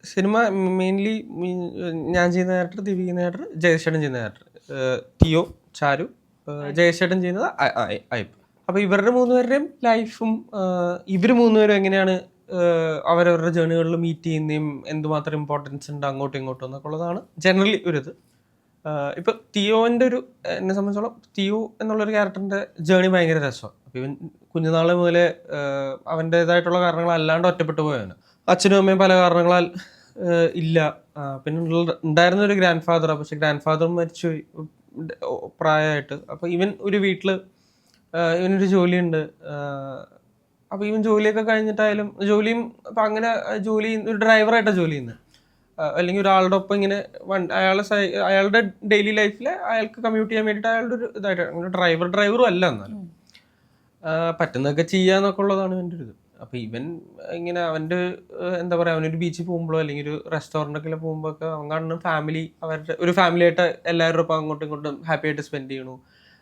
Cinema mainly ഞാൻ ചെയ്യുന്ന character, Deepika ചെയ്യുന്ന ക്യാരക്ടർ, ജയശേട്ടൻ ചെയ്യുന്ന ക്യാരക്ടർ, ടിയോ, ചാരു, ജയശേട്ടൻ ചെയ്യുന്നത് അയ്യപ്പ്. അപ്പോൾ ഇവരുടെ മൂന്നുപേരുടെയും ലൈഫും ഇവർ മൂന്നുപേരും എങ്ങനെയാണ് അവരവരുടെ ജേണികളിൽ മീറ്റ് ചെയ്യുന്നതും എന്തുമാത്രം ഇമ്പോർട്ടൻസ് ഉണ്ട് അങ്ങോട്ടും ഇങ്ങോട്ടും എന്നൊക്കെ ഉള്ളതാണ് ജനറലി ഒരിത്. ഇപ്പം ടിയോൻ്റെ എന്നെ സംബന്ധിച്ചോളം ടിയോ എന്നുള്ളൊരു ക്യാരക്ടറിൻ്റെ ജേണി ഭയങ്കര രസമാണ്. അപ്പം ഇവൻ കുഞ്ഞുനാൾ മുതലേ അവൻ്റേതായിട്ടുള്ള കാരണങ്ങൾ അല്ലാണ്ട് ഒറ്റപ്പെട്ടു പോയവന്. അച്ഛനും അമ്മയും പല കാരണങ്ങളാൽ ഇല്ല. പിന്നെ ഉണ്ടായിരുന്ന ഒരു ഗ്രാൻഡ് ഫാദറാണ്, പക്ഷെ ഗ്രാൻഡ് ഫാദറും മരിച്ചു പ്രായമായിട്ട്. അപ്പോൾ ഇവൻ ഒരു വീട്ടിൽ ഇവനൊരു ജോലിയുണ്ട്. അപ്പോൾ ഇവൻ ജോലിയൊക്കെ കഴിഞ്ഞിട്ടായാലും ജോലിയും അപ്പം അങ്ങനെ ജോലി ഒരു ഡ്രൈവറായിട്ടാണ് ജോലി ചെയ്യുന്നത്. അല്ലെങ്കിൽ ഒരാളുടെ ഒപ്പം ഇങ്ങനെ അയാളുടെ ഡെയിലി ലൈഫിൽ അയാൾക്ക് കമ്മ്യൂട്ട് ചെയ്യാൻ വേണ്ടിയിട്ട് അയാളുടെ ഒരു ഇതായിട്ട് അങ്ങനെ ഡ്രൈവറും അല്ല. എന്നാലും പറ്റുന്നതൊക്കെ ചെയ്യാന്നൊക്കെ ഉള്ളതാണ് ഇവൻ്റെ ഒരു ഇത്. അപ്പോൾ ഇവൻ ഇങ്ങനെ അവൻ്റെ എന്താ പറയുക, അവനൊരു ബീച്ചിൽ പോകുമ്പോഴോ അല്ലെങ്കിൽ ഒരു റെസ്റ്റോറൻറ്റൊക്കെ പോകുമ്പോൾ ഒക്കെ അവൻ കാണുന്ന ഫാമിലി, അവരുടെ ഒരു ഫാമിലിയായിട്ട് എല്ലാവരുടെ ഒപ്പം അങ്ങോട്ടും ഇങ്ങോട്ടും ഹാപ്പി ആയിട്ട് സ്പെൻഡ് ചെയ്യണു.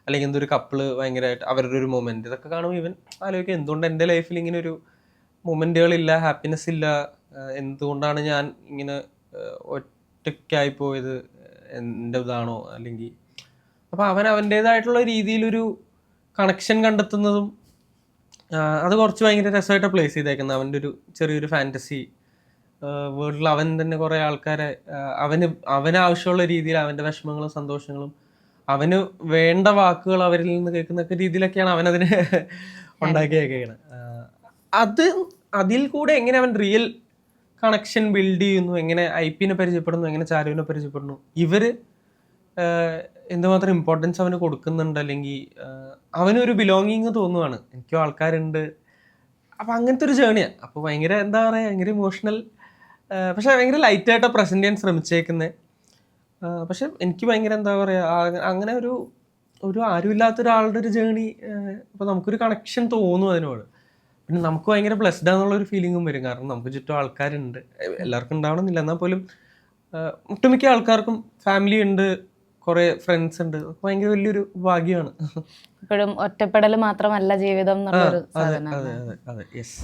അല്ലെങ്കിൽ എന്തൊരു കപ്പിള് ഭയങ്കരമായിട്ട് അവരുടെ ഒരു മൊമെന്റ്, ഇതൊക്കെ കാണുമ്പോൾ ഇവൻ ആലോചിക്കുക എന്തുകൊണ്ട് എൻ്റെ ലൈഫിൽ ഇങ്ങനെ ഒരു മൊമെന്റുകളില്ല, ഹാപ്പിനെസ് ഇല്ല, എന്തുകൊണ്ടാണ് ഞാൻ ഇങ്ങനെ ഒറ്റയ്ക്കായി പോയത്, എൻ്റെ ഇതാണോ അല്ലെങ്കിൽ. അപ്പം അവൻ അവൻ്റേതായിട്ടുള്ള രീതിയിലൊരു കണക്ഷൻ കണ്ടെത്തുന്നതും അത് കുറച്ച് ഭയങ്കര രസമായിട്ട് പ്ലേസ് ചെയ്തേക്കുന്നത്. അവൻ്റെ ഒരു ചെറിയൊരു ഫാൻറ്റസി വേൾഡിൽ അവൻ തന്നെ കുറേ ആൾക്കാരെ അവനാവശ്യമുള്ള രീതിയിൽ അവൻ്റെ വിഷമങ്ങളും സന്തോഷങ്ങളും അവന് വേണ്ട വാക്കുകൾ അവരിൽ നിന്ന് കേൾക്കുന്ന രീതിയിലൊക്കെയാണ് അവനതിനെ ഉണ്ടാക്കിയൊക്കെയാണ്. അതിൽ കൂടെ എങ്ങനെ അവൻ റിയൽ കണക്ഷൻ ബിൽഡ് ചെയ്യുന്നു, എങ്ങനെ ഐപ്പിനെ പരിചയപ്പെടുന്നു, എങ്ങനെ ചാരുവിനെ പരിചയപ്പെടുന്നു, ഇവര് എന്തുമാത്രം ഇമ്പോർട്ടൻസ് അവന് കൊടുക്കുന്നുണ്ട്, അല്ലെങ്കിൽ അവനൊരു ബിലോങ്ങിങ് തോന്നുവാണ്, എനിക്കും ആൾക്കാരുണ്ട്. അപ്പം അങ്ങനത്തെ ഒരു ജേണിയാണ്. അപ്പോൾ ഭയങ്കര എന്താ പറയുക, ഭയങ്കര ഇമോഷണൽ, പക്ഷെ ഭയങ്കര ലൈറ്റായിട്ടാണ് പ്രസൻറ്റ് ചെയ്യാൻ ശ്രമിച്ചേക്കുന്നത്. പക്ഷെ എനിക്ക് ഭയങ്കര എന്താ പറയുക, അങ്ങനെ ഒരു ആരുമില്ലാത്ത ഒരാളുടെ ഒരു ജേണി, അപ്പോൾ നമുക്കൊരു കണക്ഷൻ തോന്നും അതിനോട്. പിന്നെ നമുക്ക് ഭയങ്കര ബ്ലെസ്ഡ് ആണെന്നുള്ളൊരു ഫീലിങ്ങും വരും. കാരണം നമുക്ക് ചുറ്റും ആൾക്കാരുണ്ട്, എല്ലാവർക്കും ഉണ്ടാവണമെന്നില്ല, എന്നാൽ പോലും ഒട്ടുമിക്ക ആൾക്കാർക്കും ഫാമിലി ഉണ്ട്, കുറേ ഫ്രണ്ട്സ് ഉണ്ട്. ഭയങ്കര വലിയൊരു ഭാഗ്യമാണ്. ഇപ്പോഴും ഒറ്റപ്പെടൽ മാത്രമല്ല ജീവിതം എന്നുള്ളൊരു അതെ, യെസ്.